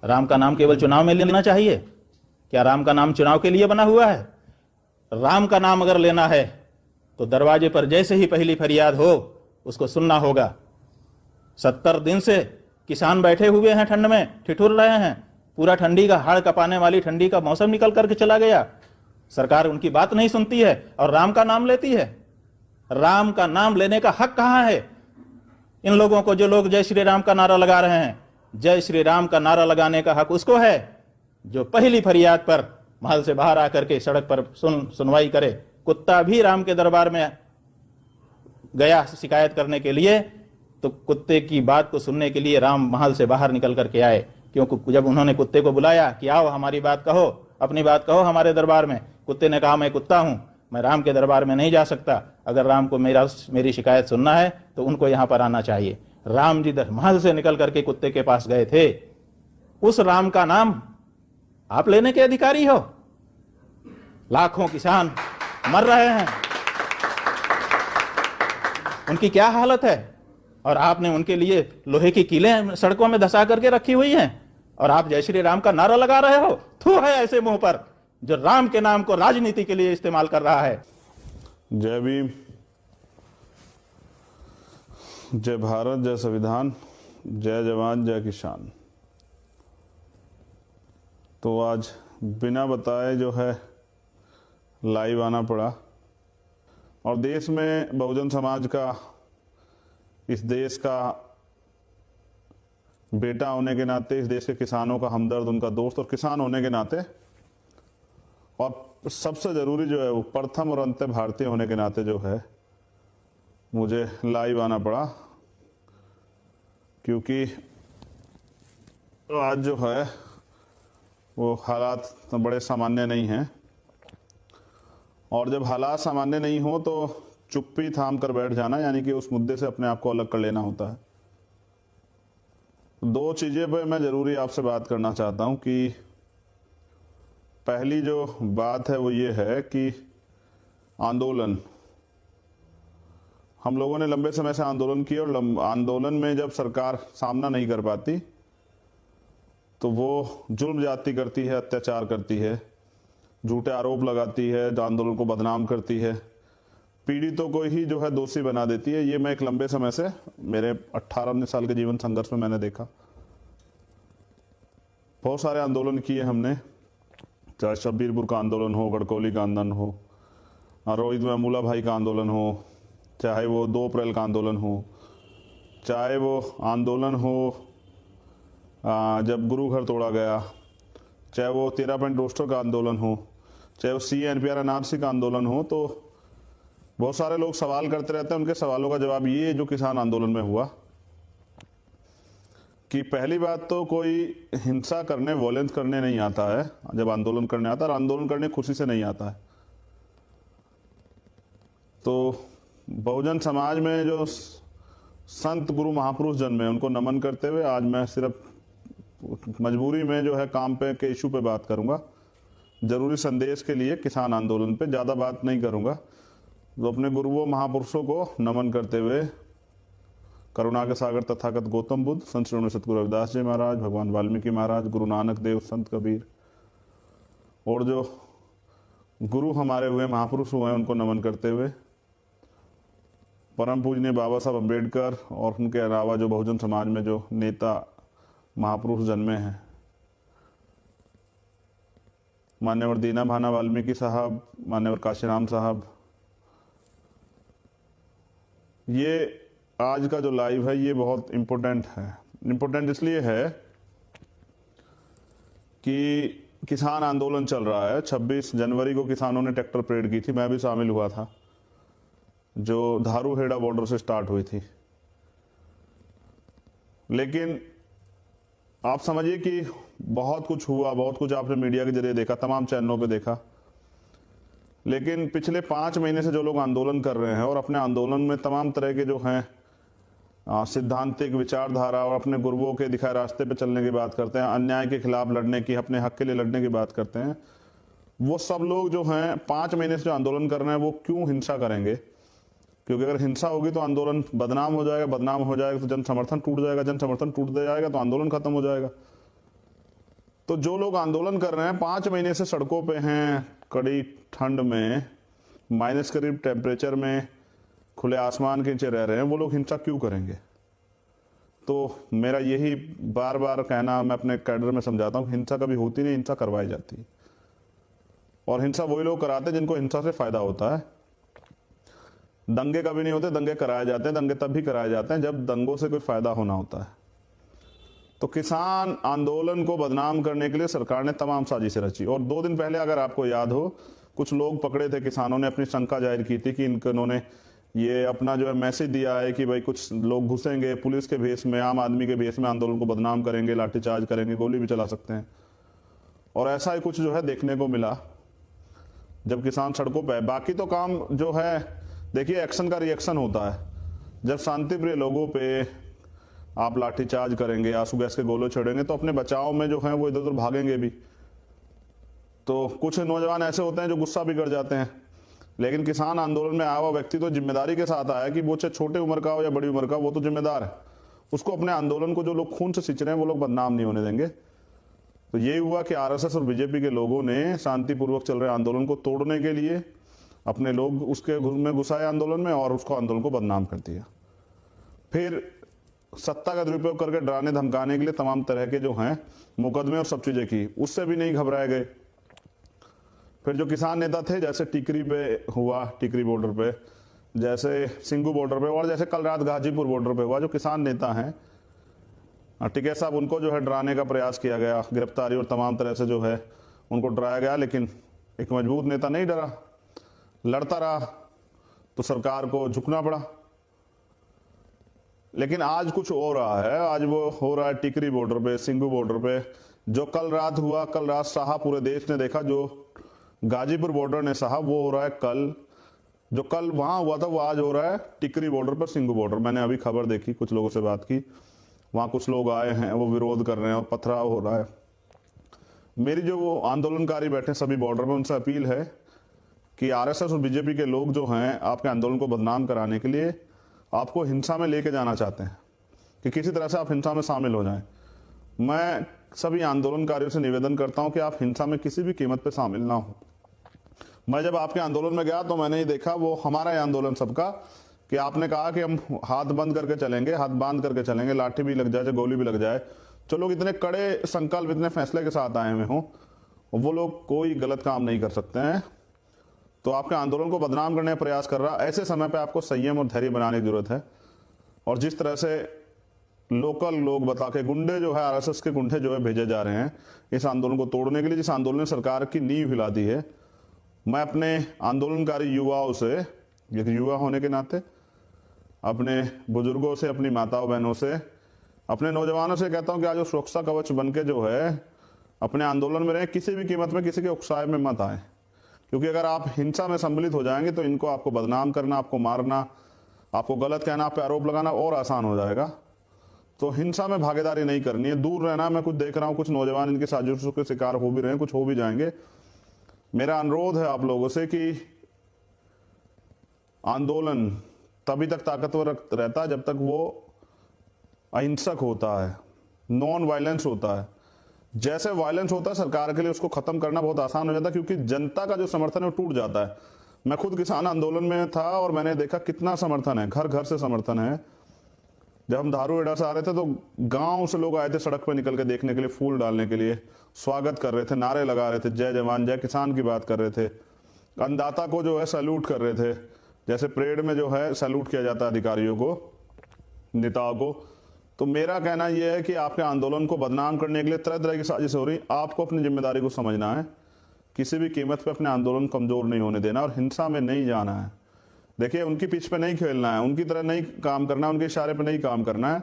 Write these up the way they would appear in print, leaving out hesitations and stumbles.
राम का नाम केवल चुनाव में लेना चाहिए? क्या राम का नाम चुनाव के लिए बना हुआ है? राम का नाम अगर लेना है तो दरवाजे पर जैसे ही पहली फरियाद हो उसको सुनना होगा। 70 दिन से किसान बैठे हुए हैं, ठंड में ठिठुर रहे हैं। पूरा ठंडी का हाड़ कपाने वाली ठंडी का मौसम निकल करके चला गया। सरकार उनकी बात नहीं सुनती है और राम का नाम लेती है। राम का नाम लेने का हक कहां है इन लोगों को? जो लोग जय श्री राम का नारा लगा रहे हैं, जय श्री राम का नारा लगाने का हक उसको है जो पहली फरियाद पर महल से बाहर आकर के सड़क पर सुनवाई करे। कुत्ता भी राम के दरबार में गया शिकायत करने के लिए, तो कुत्ते की बात को सुनने के लिए राम महल से बाहर निकल करके आए। क्योंकि जब उन्होंने कुत्ते को बुलाया कि आओ हमारी बात कहो, अपनी बात कहो हमारे दरबार में, कुत्ते ने कहा मैं कुत्ता हूं, मैं राम के दरबार में नहीं जा सकता। अगर राम को मेरी शिकायत सुनना है तो उनको यहां पर आना चाहिए। राम जी महल से निकल करके कुत्ते के पास गए थे। उस राम का नाम आप लेने के अधिकारी हो? लाखों किसान मर रहे हैं, उनकी क्या हालत है? और आपने उनके लिए लोहे की कीलें सड़कों में धंसा करके रखी हुई हैं और आप जय श्री राम का नारा लगा रहे हो। थू है ऐसे मुंह पर जो राम के नाम को राजनीति के लिए इस्तेमाल कर रहा है। जय भीम, जय भारत, जय संविधान, जय जवान जय किसान। तो आज बिना बताए जो है लाइव आना पड़ा और देश में बहुजन समाज का, इस देश का बेटा होने के नाते, इस देश के किसानों का हमदर्द, उनका दोस्त और किसान होने के नाते, और सबसे ज़रूरी जो है वो प्रथम और अंत्य भारतीय होने के नाते जो है मुझे लाइव आना पड़ा। क्योंकि आज जो है वो हालात बड़े सामान्य नहीं हैं और जब हालात सामान्य नहीं हो तो चुप्पी थाम कर बैठ जाना, यानी कि उस मुद्दे से अपने आप को अलग कर लेना होता है। दो चीज़ें पे मैं ज़रूरी आपसे बात करना चाहता हूं कि पहली जो बात है वो ये है कि आंदोलन, हम लोगों ने लंबे समय से आंदोलन किया और आंदोलन में जब सरकार सामना नहीं कर पाती तो वो जुल्म ज्यादती करती है, अत्याचार करती है, झूठे आरोप लगाती है, आंदोलन को बदनाम करती है, पीड़ितों को ही जो है दोषी बना देती है। ये मैं एक लंबे समय से, मेरे 18-19 साल के जीवन संघर्ष में मैंने देखा। बहुत सारे आंदोलन किए हमने, चाहे शब्बीरपुर का आंदोलन हो, गढ़कौली का आंदोलन हो, रोहित महमूला भाई का आंदोलन हो, चाहे वो 2 अप्रैल का आंदोलन हो, चाहे वो आंदोलन हो जब गुरु घर तोड़ा गया, चाहे वो 13 पॉइंट रोस्टर का आंदोलन हो, चाहे वो CA/NPR NRC का आंदोलन हो। तो बहुत सारे लोग सवाल करते रहते हैं, उनके सवालों का जवाब ये जो किसान आंदोलन में हुआ कि पहली बात तो कोई हिंसा करने, वॉयलेंस करने नहीं आता है जब आंदोलन करने आता है, और आंदोलन करने खुशी से नहीं आता है। तो बहुजन समाज में जो संत गुरु महापुरुष जन्मे उनको नमन करते हुए आज मैं सिर्फ मजबूरी में जो है काम पे के इशू पे बात करूंगा, जरूरी संदेश के लिए किसान आंदोलन पे ज़्यादा बात नहीं करूंगा। तो अपने गुरुओं महापुरुषों को नमन करते हुए करुणा के सागर तथागत गौतम बुद्ध, संत श्री सतगुरु रविदास जी महाराज, भगवान वाल्मीकि महाराज, गुरु नानक देव, संत कबीर और जो गुरु हमारे हुए महापुरुष हुए उनको नमन करते हुए परम पूजनीय बाबा साहब अम्बेडकर और उनके अलावा जो बहुजन समाज में जो नेता महापुरुष जन्मे हैं, मान्यवर दीना भाना वाल्मीकि साहब, मान्यवर काशीराम साहब, ये आज का जो लाइव है ये बहुत इम्पोर्टेंट है। इम्पोर्टेंट इसलिए है कि किसान आंदोलन चल रहा है। 26 जनवरी को किसानों ने ट्रैक्टर परेड की थी, मैं भी शामिल हुआ था, जो धारूहेड़ा बॉर्डर से स्टार्ट हुई थी। लेकिन आप समझिए कि बहुत कुछ हुआ, बहुत कुछ आपने मीडिया के जरिए देखा, तमाम चैनलों पे देखा, लेकिन पिछले 5 महीने से जो लोग आंदोलन कर रहे हैं और अपने आंदोलन में तमाम तरह के जो हैं सिद्धांतिक विचारधारा और अपने गुरुओं के दिखाए रास्ते पे चलने की बात करते हैं, अन्याय के खिलाफ लड़ने की, अपने हक के लिए लड़ने की बात करते हैं, वो सब लोग जो हैं 5 महीने से जो आंदोलन कर रहे हैं वो क्यों हिंसा करेंगे? क्योंकि अगर हिंसा होगी तो आंदोलन बदनाम हो जाएगा, बदनाम हो जाएगा तो जन समर्थन टूट जाएगा, जन समर्थन टूट जाएगा तो आंदोलन खत्म हो जाएगा। तो जो लोग आंदोलन कर रहे हैं 5 महीने से सड़कों पे हैं, कड़ी ठंड में, माइनस करीब टेम्परेचर में, खुले आसमान के नीचे रह रहे हैं, वो लोग हिंसा क्यों करेंगे? तो मेरा यही बार बार कहना, मैं अपने कैडर में समझाता हूँ, हिंसा कभी होती नहीं, हिंसा करवाई जाती है। और हिंसा वही लोग कराते हैं जिनको हिंसा से फायदा होता है। दंगे कभी नहीं होते, दंगे कराए जाते हैं। दंगे तब भी कराए जाते हैं जब दंगों से कोई फायदा होना होता है। तो किसान आंदोलन को बदनाम करने के लिए सरकार ने तमाम साजिशें रची। और 2 दिन पहले अगर आपको याद हो, कुछ लोग पकड़े थे, किसानों ने अपनी शंका जाहिर की थी कि इन्होंने ये अपना जो है मैसेज दिया है कि भाई कुछ लोग घुसेंगे पुलिस के भेष में, आम आदमी के भेष में, आंदोलन को बदनाम करेंगे, लाठीचार्ज करेंगे, गोली भी चला सकते हैं। और ऐसा ही कुछ जो है देखने को मिला जब किसान सड़कों पर। बाकी तो काम जो है, देखिए, एक्शन का रिएक्शन होता है। जब शांति प्रिय लोगों पे आप लाठीचार्ज करेंगे, आंसू गैस के गोले छोड़ेंगे, तो अपने बचाव में जो है वो इधर उधर भागेंगे भी। तो कुछ नौजवान ऐसे होते हैं जो गुस्सा भी कर जाते हैं। लेकिन किसान आंदोलन में आया हुआ व्यक्ति तो जिम्मेदारी के साथ आया कि वो चाहे छोटे उम्र का हो या बड़ी उम्र का, वो तो जिम्मेदार है। उसको अपने आंदोलन को जो लोग खून से सिंच रहे हैं वो लोग बदनाम नहीं होने देंगे। तो यही हुआ कि आरएसएस और बीजेपी के लोगों ने शांतिपूर्वक चल रहे आंदोलन को तोड़ने के लिए अपने लोग उसके में घुसाए आंदोलन में और उसको आंदोलन को बदनाम कर दिया। फिर सत्ता का दुरुपयोग करके डराने धमकाने के लिए तमाम तरह के जो हैं मुकदमे और सब चीजें की, उससे भी नहीं घबराए गए। फिर जो किसान नेता थे, जैसे टिकरी पे हुआ, टिकरी बॉर्डर पे, जैसे सिंगू बॉर्डर पे, और जैसे कल रात गाजीपुर बॉर्डर पे हुआ, जो किसान नेता हैं टिकैत साहब, उनको जो है डराने का प्रयास किया गया, गिरफ्तारी और तमाम तरह से जो है उनको डराया गया। लेकिन एक मजबूत नेता नहीं डरा, लड़ता रहा, तो सरकार को झुकना पड़ा। लेकिन आज कुछ हो रहा है। आज वो हो रहा है टिकरी बॉर्डर पे, सिंगू बॉर्डर पे। जो कल रात हुआ, कल रात सहा, पूरे देश ने देखा। जो गाजीपुर बॉर्डर ने सहा, वो हो रहा है कल। जो कल वहां हुआ था वो आज हो रहा है टिकरी बॉर्डर पर, सिंगू बॉर्डर। मैंने अभी खबर देखी, कुछ लोगों से बात की, वहां कुछ लोग आए हैं, वो विरोध कर रहे हैं और पथराव हो रहा है। मेरी जो वो आंदोलनकारी बैठे सभी बॉर्डर में, उनसे अपील है कि आरएसएस और बीजेपी के लोग जो हैं आपके आंदोलन को बदनाम कराने के लिए आपको हिंसा में लेके जाना चाहते हैं कि किसी तरह से आप हिंसा में शामिल हो जाएं। मैं सभी आंदोलनकारियों से निवेदन करता हूं कि आप हिंसा में किसी भी कीमत पे शामिल ना हो। मैं जब आपके आंदोलन में गया तो मैंने ये देखा, वो हमारा ये आंदोलन सबका, कि आपने कहा कि हम हाथ बंद करके चलेंगे, हाथ बांध करके चलेंगे, लाठी भी लग जाए, गोली भी लग जाए। जो लोग इतने कड़े संकल्प, इतने फैसले के साथ आए हुए हों, वो लोग कोई गलत काम नहीं कर सकते हैं। तो आपके आंदोलन को बदनाम करने का प्रयास कर रहा, ऐसे समय पे आपको संयम और धैर्य बनाने की जरूरत है। और जिस तरह से लोकल लोग बता के गुंडे जो है, आरएसएस के गुंडे जो है भेजे जा रहे हैं इस आंदोलन को तोड़ने के लिए, जिस आंदोलन ने सरकार की नींव हिला दी है, मैं अपने आंदोलनकारी युवाओं से, एक युवा होने के नाते, अपने बुजुर्गों से, अपनी माताओं बहनों से, अपने नौजवानों से कहता हूं कि आज वो सुरक्षा कवच बन के जो है अपने आंदोलन में रहे। किसी भी कीमत में किसी के उकसाए में मत आए, क्योंकि अगर आप हिंसा में सम्मिलित हो जाएंगे तो इनको आपको बदनाम करना, आपको मारना, आपको गलत कहना, आप पे आरोप लगाना और आसान हो जाएगा। तो हिंसा में भागीदारी नहीं करनी है, दूर रहना। मैं कुछ देख रहा हूं, कुछ नौजवान इनके साजिशों के शिकार हो भी रहे हैं, कुछ हो भी जाएंगे। मेरा अनुरोध है आप लोगों से कि आंदोलन तभी तक ताकतवर रहता है जब तक वो अहिंसक होता है, नॉन वायलेंस होता है। जैसे वायलेंस होता है सरकार के लिए, उसको खत्म करना बहुत आसान हो जाता है, क्योंकि जनता का जो समर्थन है वो टूट जाता है। मैं खुद किसान आंदोलन में था और मैंने देखा कितना समर्थन है, घर घर से समर्थन है। जब हम धारूहेड़ा से आ रहे थे तो गांव से लोग आए थे सड़क पर निकल के देखने के लिए, फूल डालने के लिए, स्वागत कर रहे थे, नारे लगा रहे थे, जय जवान जय किसान की बात कर रहे थे, अन्नदाता को जो है सैल्यूट कर रहे थे, जैसे परेड में जो है सैल्यूट किया जाता है अधिकारियों को, नेताओं को। तो मेरा कहना यह है कि आपके आंदोलन को बदनाम करने के लिए तरह तरह की साजिश हो रही। आपको अपनी जिम्मेदारी को समझना है, किसी भी कीमत पे अपने आंदोलन कमजोर नहीं होने देना और हिंसा में नहीं जाना है। देखिए, उनकी पिच पे नहीं खेलना है, उनकी तरह नहीं काम करना है, उनके इशारे पे नहीं काम करना है।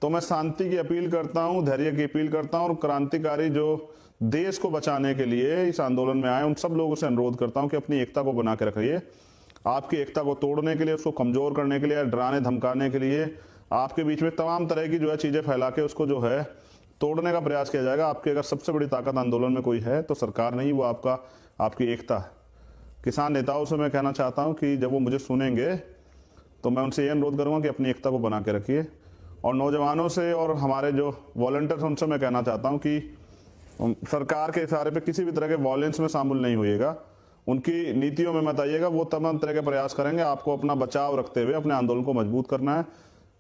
तो मैं शांति की अपील करता हूं, धैर्य की अपील करता हूं और क्रांतिकारी जो देश को बचाने के लिए इस आंदोलन में आए उन सब लोगों से अनुरोध करता हूं कि अपनी एकता को बना के रखिए। आपकी एकता को तोड़ने के लिए, उसको कमजोर करने के लिए, डराने धमकाने के लिए, आपके बीच में तमाम तरह की जो है चीजें फैला के उसको जो है तोड़ने का प्रयास किया जाएगा। आपकी अगर सबसे बड़ी ताकत आंदोलन में कोई है तो सरकार नहीं, वो आपकी एकता है। किसान नेताओं से मैं कहना चाहता हूं कि जब वो मुझे सुनेंगे तो मैं उनसे ये अनुरोध करूंगा कि अपनी एकता को बना के रखिए। और नौजवानों से और हमारे जो वॉलंटियर्स उनसे मैं कहना चाहता हूं कि सरकार के इशारे पे किसी भी तरह के वॉयलेंस में शामिल नहीं होइएगा, उनकी नीतियों में मत आइएगा। वो तमाम तरह के प्रयास करेंगे, आपको अपना बचाव रखते हुए अपने आंदोलन को मजबूत करना है।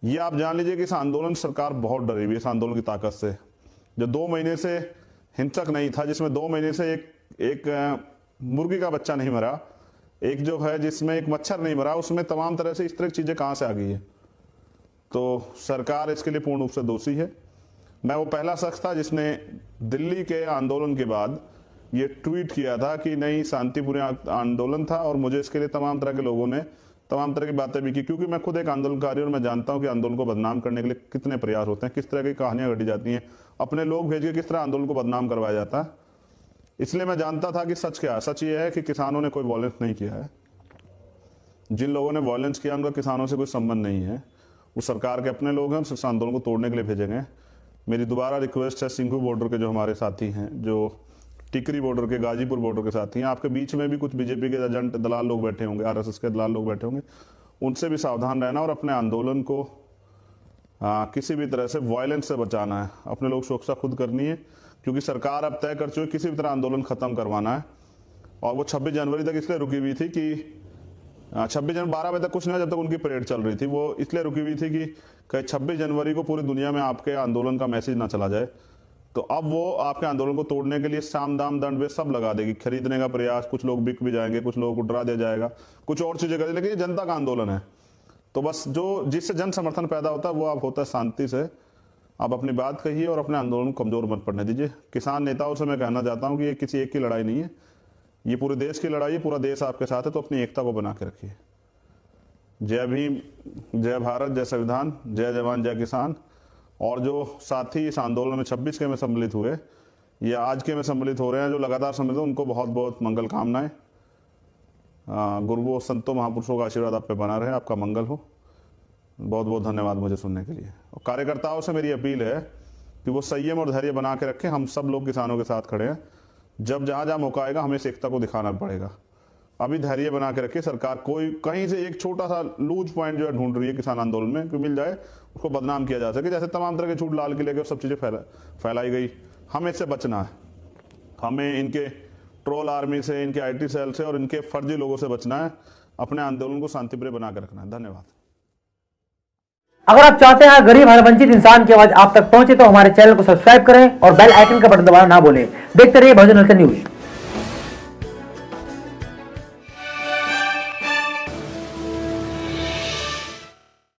ये आप जान लीजिए कि इस आंदोलन सरकार बहुत डरी हुई है इस आंदोलन की ताकत से। जो 2 महीने से हिंसक नहीं था, जिसमें 2 महीने से एक मुर्गी का बच्चा नहीं मरा, एक जो है जिसमें एक मच्छर नहीं मरा, उसमें तमाम तरह से इस तरह की चीजें कहां से आ गई है। तो सरकार इसके लिए पूर्ण रूप से दोषी है। मैं वो पहला शख्स था जिसने दिल्ली के आंदोलन के बाद ये ट्वीट किया था कि नहीं शांतिपूर्ण आंदोलन था, और मुझे इसके लिए तमाम तरह के लोगों ने तमाम तरह की बातें भी की, क्योंकि मैं खुद एक आंदोलनकारी और मैं जानता हूं कि आंदोलन को बदनाम करने के लिए कितने प्रयास होते हैं, किस तरह की कहानियां घटी जाती हैं, अपने लोग भेज के किस तरह आंदोलन को बदनाम करवाया जाता है। इसलिए मैं जानता था कि सच क्या है। सच ये है कि किसानों ने कोई वॉयलेंस नहीं किया है। जिन लोगों ने वॉयलेंस किया उनका किसानों से कोई संबंध नहीं है, वो सरकार के अपने लोग हैं, उस आंदोलन को तोड़ने के लिए भेजे गए। मेरी दोबारा रिक्वेस्ट है सिंघू बॉर्डर के जो हमारे साथी हैं, जो टिकरी बॉर्डर के, गाजीपुर बॉर्डर के साथी हैं, आपके बीच में भी कुछ बीजेपी के एजेंट दलाल लोग बैठे होंगे, आरएसएस के दलाल लोग बैठे होंगे, उनसे भी सावधान रहना और अपने आंदोलन को किसी भी तरह से वायलेंस से बचाना है। अपने लोग सुरक्षा खुद करनी है, क्योंकि सरकार अब तय कर चुकी है किसी भी तरह आंदोलन खत्म करवाना है। और वो 26 जनवरी तक इसलिए रुकी हुई थी कि 26 जनवरी 12 बजे तक कुछ नहीं, जब तक उनकी परेड चल रही थी, वो इसलिए रुकी हुई थी कि कहीं 26 जनवरी को पूरी दुनिया में आपके आंदोलन का मैसेज ना चला जाए। तो अब वो आपके आंदोलन को तोड़ने के लिए साम दाम दंड वे सब लगा देगी, खरीदने का प्रयास, कुछ लोग बिक भी जाएंगे, कुछ लोगों को डरा दिया जाएगा, कुछ और चीजें करेंगे, लेकिन ये जनता का आंदोलन है। तो बस जो जिससे जन समर्थन पैदा होता है वो आप होता है शांति से। आप अपनी बात कहिए और अपने आंदोलन को कमजोर मत पड़ने दीजिए। किसान नेताओं से मैं कहना चाहता हूं कि ये किसी एक की लड़ाई नहीं है, ये पूरे देश की लड़ाई है, पूरा देश आपके साथ है, तो अपनी एकता को बना के रखिए। जय भीम, जय भारत, जय संविधान, जय जवान, जय किसान। और जो साथी इस आंदोलन में 26 के में सम्मिलित हुए या आज के में सम्मिलित हो रहे हैं, जो लगातार सम्मिलित हुए, उनको बहुत बहुत मंगल कामनाएं। गुरुओं, संतों, महापुरुषों का आशीर्वाद आप पे बना रहे, आपका मंगल हो। बहुत बहुत धन्यवाद मुझे सुनने के लिए। और कार्यकर्ताओं से मेरी अपील है कि वो संयम और धैर्य बना के रखें। हम सब लोग किसानों के साथ खड़े हैं। जब जहां जहां मौका आएगा हमें इस एकता को दिखाना पड़ेगा। अभी धैर्य बना के रखिए। सरकार कोई कहीं से एक छोटा सा लूज पॉइंट जो है ढूंढ रही है किसान आंदोलन में कि मिल जाए, उसको बदनाम किया जा सके। जैसे तमाम तरह के झूठ लाल किले के सब चीजें फैलाई गई, हमें इससे बचना है। हमें इनके ट्रोल आर्मी से, इनके IT सेल से और इनके फर्जी लोगों से बचना है। अपने आंदोलन को शांतिप्रिय बना के रखना है। धन्यवाद। अगर आप चाहते हैं गरीब हर वंचित इंसान की आवाज आप तक पहुंचे तो हमारे चैनल को सब्सक्राइब करें और बेल आइकन का बटन दबाना ना भूलें। देखते रहिए बहुजन न्यूज।